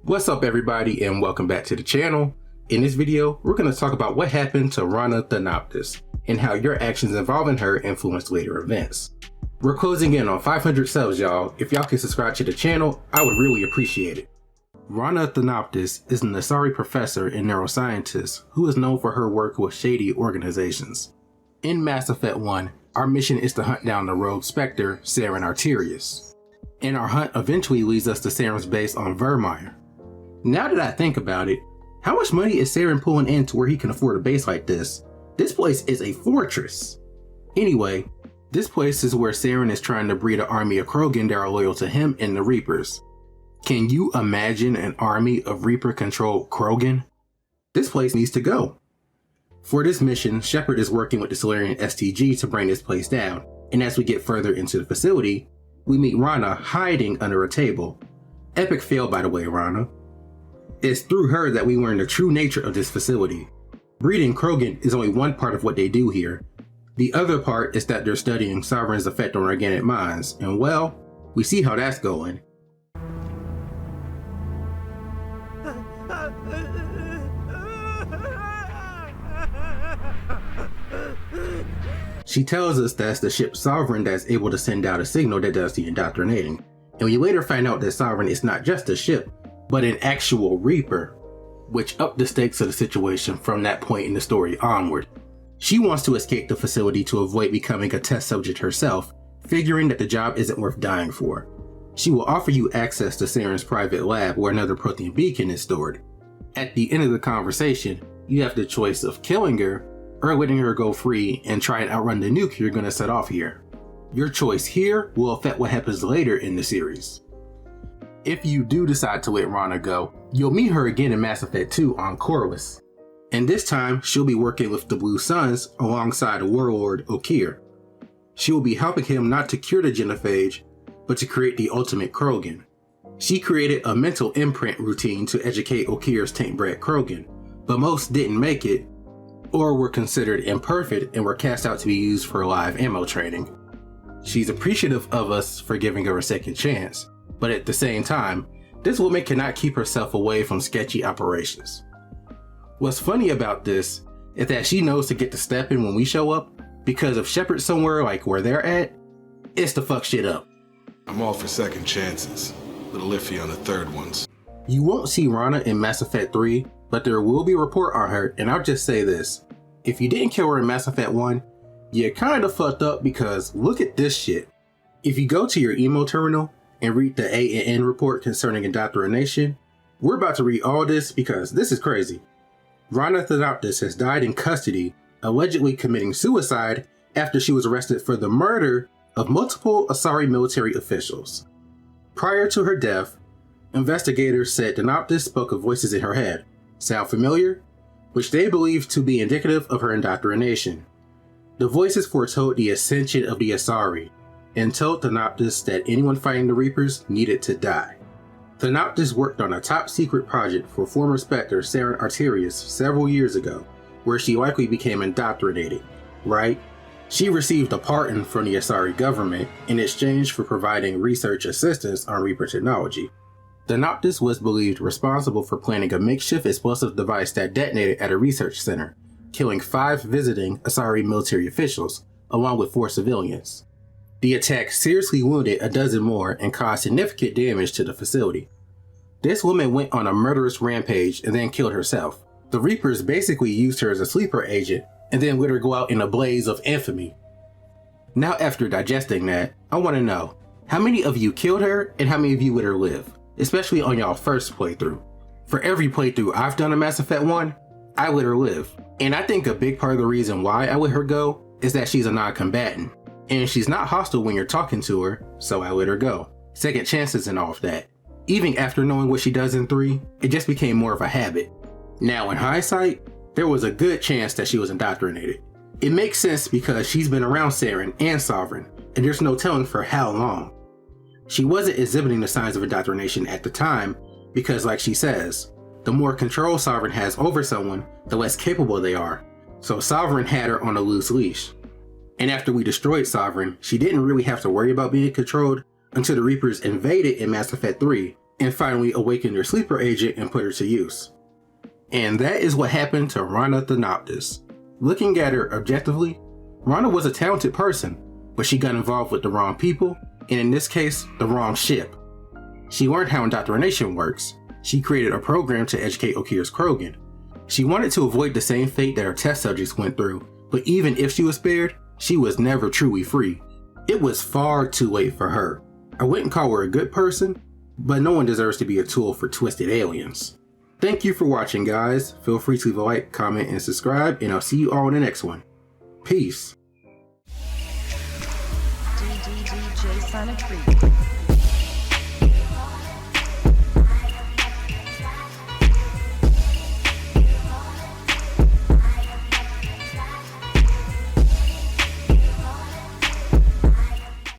What's up everybody and welcome back to the channel. In this video, we're going to talk about what happened to Rana Thanoptis and how your actions involving her influenced later events. We're closing in on 500 subs, y'all. If y'all can subscribe to the channel, I would really appreciate it. Rana Thanoptis is an Asari professor and neuroscientist who is known for her work with shady organizations. In Mass Effect 1, our mission is to hunt down the rogue Spectre, Saren Arterius. And our hunt eventually leads us to Saren's base on Virmire. Now that I think about it, how much money is Saren pulling in to where he can afford a base like this? This place is a fortress. Anyway, this place is where Saren is trying to breed an army of Krogan that are loyal to him and the Reapers. Can you imagine an army of Reaper-controlled Krogan? This place needs to go. For this mission, Shepard is working with the Solarian STG to bring this place down, and as we get further into the facility, we meet Rana hiding under a table. Epic fail, by the way, Rana. It's through her that we learn the true nature of this facility. Breeding Krogan is only one part of what they do here. The other part is that they're studying Sovereign's effect on organic minds, and well, we see how that's going. She tells us that's the ship Sovereign that's able to send out a signal that does the indoctrinating, and we later find out that Sovereign is not just a ship, but an actual Reaper, which upped the stakes of the situation from that point in the story onward. She wants to escape the facility to avoid becoming a test subject herself, figuring that the job isn't worth dying for. She will offer you access to Saren's private lab where another protein beacon is stored. At the end of the conversation, you have the choice of killing her or letting her go free and try and outrun the nuke you're going to set off here. Your choice here will affect what happens later in the series. If you do decide to let Rana go, you'll meet her again in Mass Effect 2 on Corvus. And this time, she'll be working with the Blue Suns alongside Warlord Okeer. She will be helping him not to cure the genophage, but to create the ultimate Krogan. She created a mental imprint routine to educate Okeer's taint-bred Krogan, but most didn't make it, or were considered imperfect and were cast out to be used for live ammo training. She's appreciative of us for giving her a second chance, but at the same time, this woman cannot keep herself away from sketchy operations. What's funny about this is that she knows to get to step in when we show up, because if Shepard's somewhere like where they're at, it's to fuck shit up. I'm all for second chances, a little iffy on the third ones. You won't see Rana in Mass Effect 3, but there will be a report on her, and I'll just say this. If you didn't kill her in Mass Effect 1, you kinda fucked up because look at this shit. If you go to your emo terminal and read the A&N report concerning indoctrination, we're about to read all this because this is crazy. Rana Thanoptis has died in custody, allegedly committing suicide after she was arrested for the murder of multiple Asari military officials. Prior to her death, investigators said Thanoptis spoke of voices in her head. Sound familiar? Which they believe to be indicative of her indoctrination. The voices foretold the ascension of the Asari, and told Thanoptis that anyone fighting the Reapers needed to die. Thanoptis worked on a top-secret project for former Spectre Saren Arterius several years ago, where she likely became indoctrinated, right? She received a pardon from the Asari government in exchange for providing research assistance on Reaper technology. Thanoptis was believed responsible for planning a makeshift explosive device that detonated at a research center, killing 5 visiting Asari military officials, along with 4 civilians. The attack seriously wounded a dozen more and caused significant damage to the facility. This woman went on a murderous rampage and then killed herself. The Reapers basically used her as a sleeper agent and then let her go out in a blaze of infamy. Now after digesting that, I want to know, how many of you killed her and how many of you let her live? Especially on y'all first playthrough. For every playthrough I've done in Mass Effect 1, I let her live. And I think a big part of the reason why I let her go is that she's a non-combatant. And she's not hostile when you're talking to her, so I let her go. Second chances and all of that. Even after knowing what she does in 3, it just became more of a habit. Now in hindsight, there was a good chance that she was indoctrinated. It makes sense because she's been around Saren and Sovereign, and there's no telling for how long. She wasn't exhibiting the signs of indoctrination at the time because, like she says, the more control Sovereign has over someone, the less capable they are. So Sovereign had her on a loose leash. And after we destroyed Sovereign, she didn't really have to worry about being controlled until the Reapers invaded in Mass Effect 3 and finally awakened her sleeper agent and put her to use. And that is what happened to Rana Thanoptis. Looking at her objectively, Rana was a talented person, but she got involved with the wrong people, and in this case, the wrong ship. She learned how indoctrination works. She created a program to educate Okir's Krogan. She wanted to avoid the same fate that her test subjects went through, but even if she was spared, she was never truly free. It was far too late for her. I wouldn't call her a good person, but no one deserves to be a tool for twisted aliens. Thank you for watching, guys. Feel free to leave a like, comment, and subscribe, and I'll see you all in the next one. Peace. DJ SonicFreak.